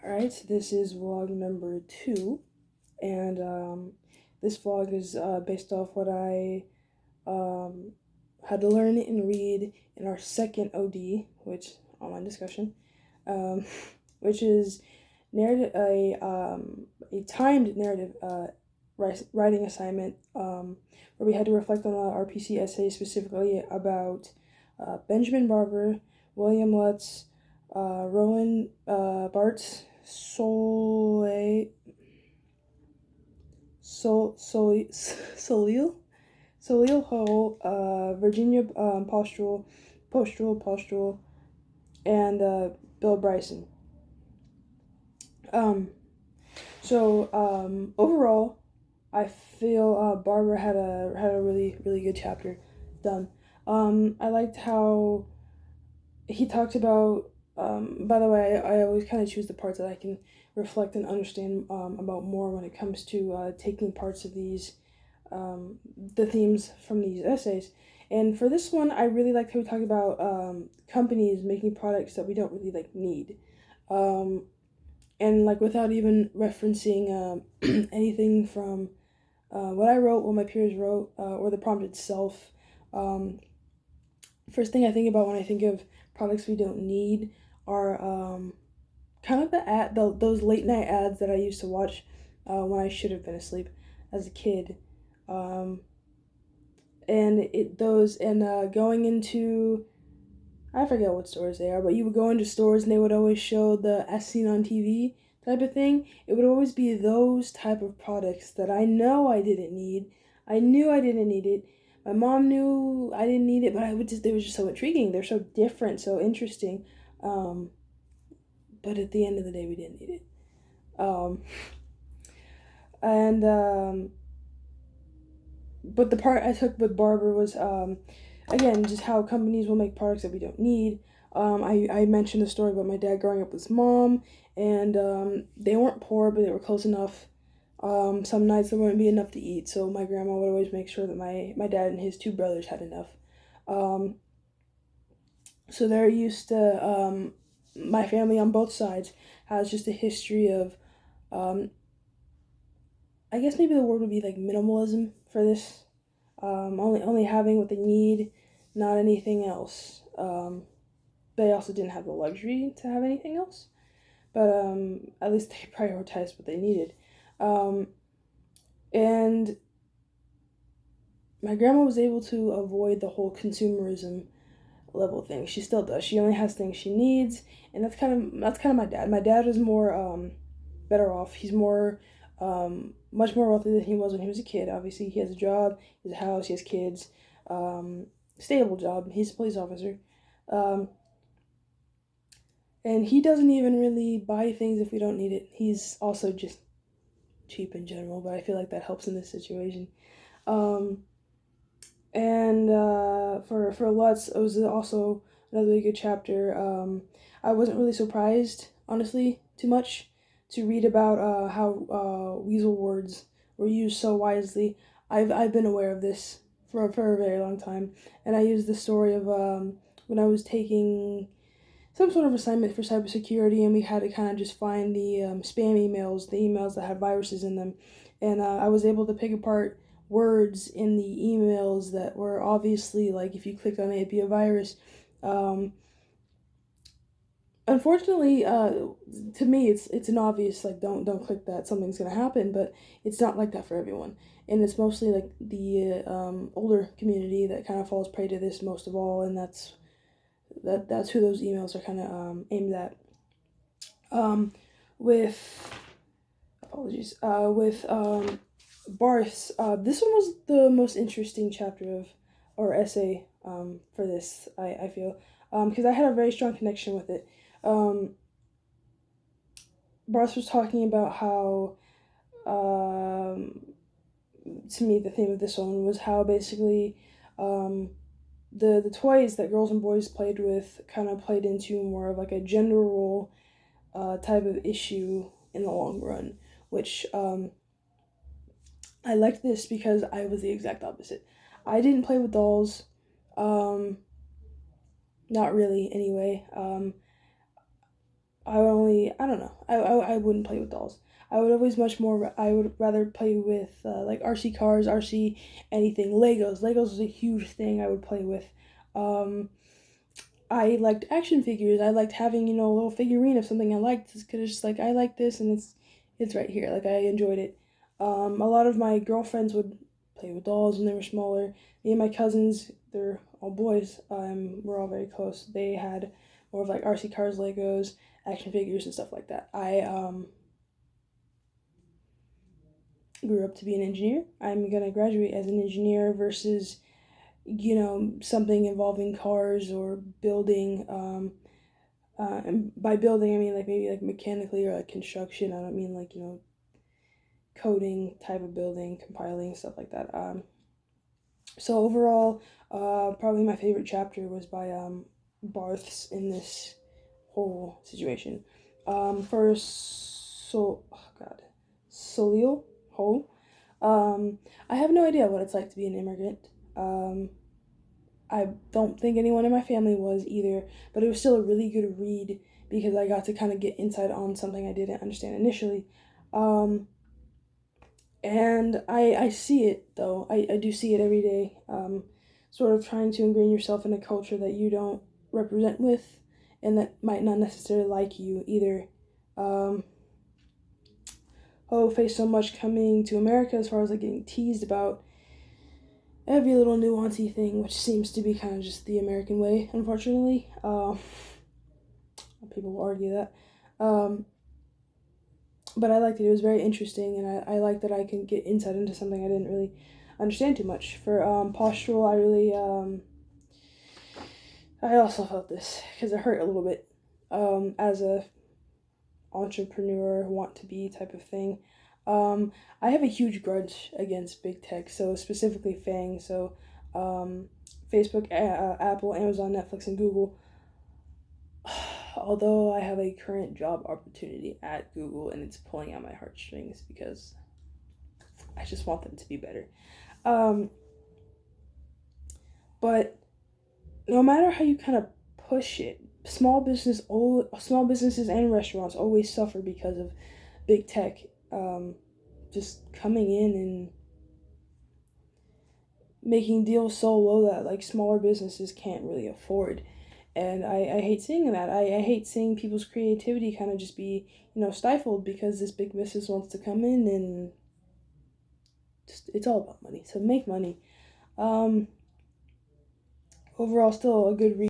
Alright, so this is vlog number 2, and this vlog is based off what I um, had to learn and read in our second OD, which online discussion, um, which is narrative a timed narrative writing assignment where we had to reflect on the RPC essay specifically about Benjamin Barber, William Lutz, Roland Barthes, Solil, Solil Ho, Virginia Postrel, and Bill Bryson. Um, Overall, I feel Barbara had a really good chapter done. I liked how he talked about. By the way, I always kind of choose the parts that I can reflect and understand about more when it comes to taking parts of these the themes from these essays. And for this one, I really liked how we talked about companies making products that we don't really need. Um, and like without even referencing anything from what I wrote, what my peers wrote, or the prompt itself. Um, First thing I think about when I think of products we don't need are kind of those late night ads that I used to watch when I should have been asleep as a kid. Um, and it those and going into I forget what stores they are, but you would go into stores and they would always show the as seen on TV type of thing. It would always be those type of products that I know I didn't need. I knew I didn't need it. My mom knew I didn't need it, but they were just so intriguing. They're so different, so interesting. Um, but at the end of the day, we didn't need it. Um, and But the part I took with Barber was again just how companies will make products that we don't need. I mentioned the story about my dad growing up with his mom, and they weren't poor, but they were close enough. Some nights there wouldn't be enough to eat, so my grandma would always make sure that my dad and his two brothers had enough. Um, so they're used to my family on both sides has just a history of um, I guess maybe the word would be like minimalism for this. Only having what they need, not anything else. They also didn't have the luxury to have anything else, but at least they prioritized what they needed. Um, and my grandma was able to avoid the whole consumerism level thing. She still does. She only has things she needs, and that's kind of my dad. My dad is more better off. He's more much more wealthy than he was when he was a kid. Obviously, he has a job, he has a house, he has kids, um, stable job. He's a police officer, um, and he doesn't even really buy things if we don't need it. He's also just cheap in general, but I feel like that helps in this situation. Um, and for Lutz, it was also another really good chapter. I wasn't really surprised, honestly, too much to read about how weasel words were used so wisely. I've been aware of this for a very long time, and I used the story of when I was taking some sort of assignment for cybersecurity, and we had to kind of just find the spam emails, the emails that had viruses in them, and I was able to pick apart words in the emails that were obviously like if you clicked on it, it'd be a virus. Um, Unfortunately, to me, it's an obvious like don't click that, something's gonna happen, but it's not like that for everyone, and it's mostly like the older community that kind of falls prey to this most of all, and that's who those emails are kind of aimed at. Um, with apologies, with Barth's, this one was the most interesting chapter of or essay for this. I feel because I had a very strong connection with it. Um, Barth was talking about how to me the theme of this one was how basically um, the toys that girls and boys played with kind of played into more of like a gender role type of issue in the long run, which I liked this because I was the exact opposite. I didn't play with dolls, um, not really anyway. I don't know. I wouldn't play with dolls. I would rather play with like RC cars, RC anything. Legos. Legos was a huge thing I would play with. Um, I liked action figures. I liked having, a little figurine of something I liked because it's just like I like this and it's right here. Like I enjoyed it. A lot of my girlfriends would play with dolls when they were smaller. Me and my cousins, they're all boys. We're all very close. They had more of like RC cars, Legos, action figures, and stuff like that. I grew up to be an engineer. I'm gonna graduate as an engineer versus something involving cars or building. And by building, I mean like maybe like mechanically or like construction. I don't mean like coding type of building, compiling stuff like that. So overall, probably my favorite chapter was by Barths in this whole situation. Oh God, Solil Ho. I have no idea what it's like to be an immigrant. I don't think anyone in my family was either, but it was still a really good read because I got to kind of get insight on something I didn't understand initially. Um, and I see it though. I do see it every day. Sort of trying to ingrain yourself in a culture that you don't represent with and that might not necessarily like you either. Um, faced so much coming to America as far as like getting teased about every little nuancy thing, which seems to be kind of just the American way, unfortunately. People will argue that. Um, but I liked it. It was very interesting, and I like that I can get insight into something I didn't really understand too much. For postural, I also felt this because it hurt a little bit as a entrepreneur, want to be type of thing. I have a huge grudge against big tech, so specifically FANG, so Facebook, Apple, Amazon, Netflix, and Google. Although I have a current job opportunity at Google and it's pulling out my heartstrings because I just want them to be better. Um, but no matter how you kind of push it, small businesses and restaurants always suffer because of big tech just coming in and making deals so low that like smaller businesses can't really afford. And I hate seeing that. I hate seeing people's creativity kind of just be, stifled because this big business wants to come in and just, it's all about money. So make money. Um, Overall, still a good read.